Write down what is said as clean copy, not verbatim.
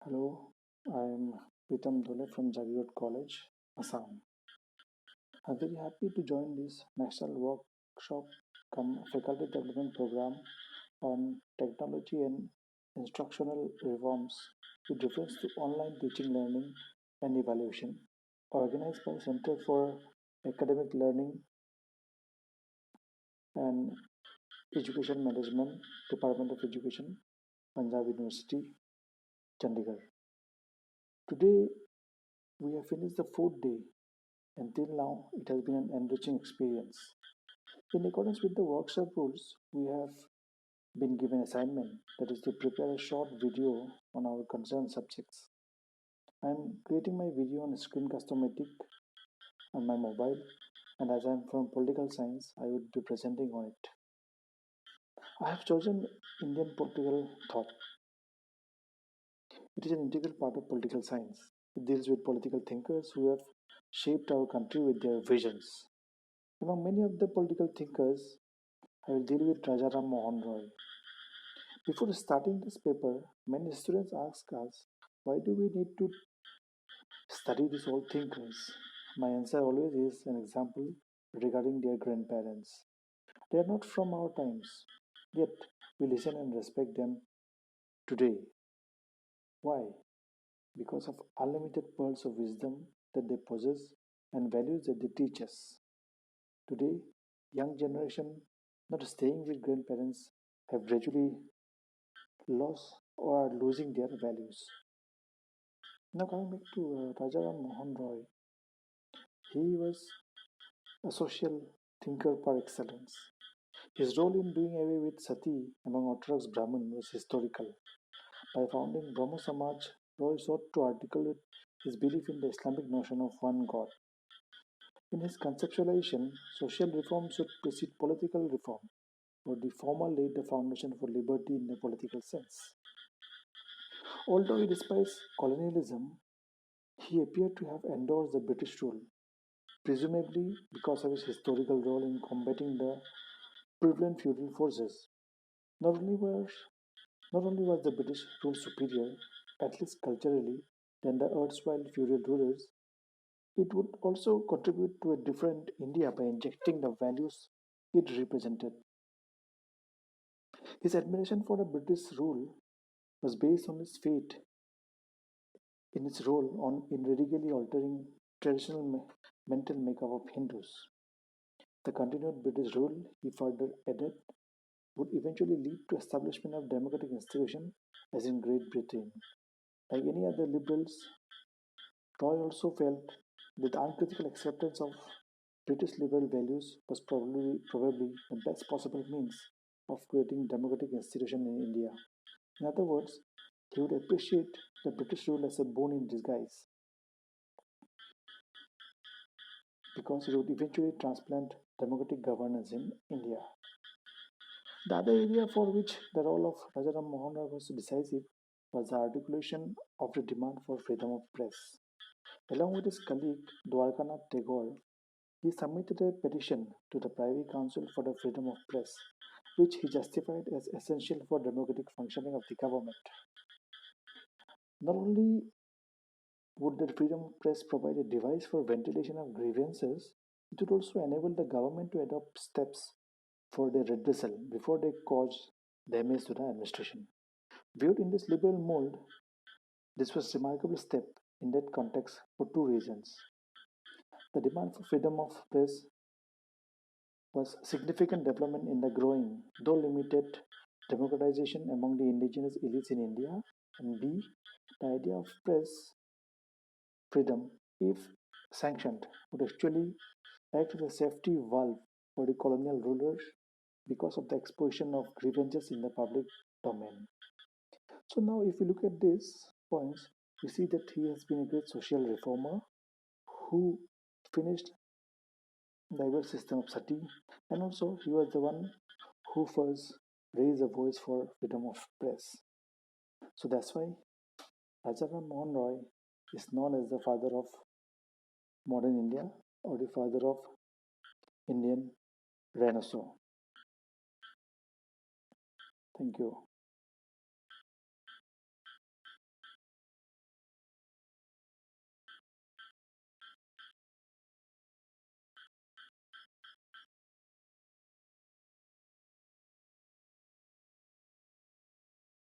Hello, I'm Pritam Dole from Jagirat College, Assam. I'm very happy to join this national workshop come faculty development program on technology and instructional reforms with reference to online teaching, learning, and evaluation, organized by Center for Academic Learning and Education Management, Department of Education, Punjab University, Chandigarh. Today, we have finished the fourth day. Until now, it has been an enriching experience. In accordance with the workshop rules, we have been given assignment that is to prepare a short video on our concerned subjects. I am creating my video on Screen Customatic on my mobile, and as I am from political science, I would be presenting on it. I have chosen Indian political thought. It is an integral part of political science. It deals with political thinkers who have shaped our country with their visions. Among many of the political thinkers, I will deal with Rajaram Mohan Roy. Before starting this paper, many students ask us, why do we need to study these old thinkers? My answer always is an example regarding their grandparents. They are not from our times, yet we listen and respect them today. Why? Because of unlimited pearls of wisdom that they possess and values that they teach us. Today, young generation not staying with grandparents have gradually lost or are losing their values. Now coming back to Rajaram Mohan Roy, he was a social thinker par excellence. His role in doing away with sati among Orthodox Brahmin was historical. By founding Brahmo Samaj, Roy sought to articulate his belief in the Islamic notion of one God. In his conceptualization, social reform should precede political reform, for the former laid the foundation for liberty in a political sense. Although he despised colonialism, he appeared to have endorsed the British rule, presumably because of his historical role in combating the prevalent feudal forces. Not only, were, not only was the British rule superior, at least culturally, than the erstwhile feudal rulers, it would also contribute to a different India by injecting the values it represented. His admiration for the British rule was based on his faith in its role in radically altering traditional mental makeup of Hindus. The continued British rule, he further added, would eventually lead to establishment of democratic institutions as in Great Britain. Like any other liberals, Roy also felt that the uncritical acceptance of British liberal values was probably the best possible means of creating democratic institutions in India. In other words, he would appreciate the British rule as a boon in disguise because it would eventually transplant democratic governance in India. The other area for which the role of Rajaram Mohan Roy was decisive was the articulation of the demand for freedom of press. Along with his colleague Dwarkanath Tagore, he submitted a petition to the Privy Council for the freedom of press, which he justified as essential for democratic functioning of the government. Not only would the freedom of press provide a device for ventilation of grievances, it would also enable the government to adopt steps for their redressal before they cause damage to the administration. Viewed in this liberal mold, this was a remarkable step in that context for two reasons. The demand for freedom of press was significant development in the growing, though limited, democratization among the indigenous elites in India, and B, the idea of press freedom, if sanctioned, would actually act as a safety valve for the colonial rulers because of the exposition of grievances in the public domain. So now if we look at these points, we see that he has been a great social reformer who finished the diverse system of sati, and also he was the one who first raised a voice for freedom of press. So that's why Rajaram Mohan Roy is known as the father of modern India or the father of Indian Renaissance. Thank you.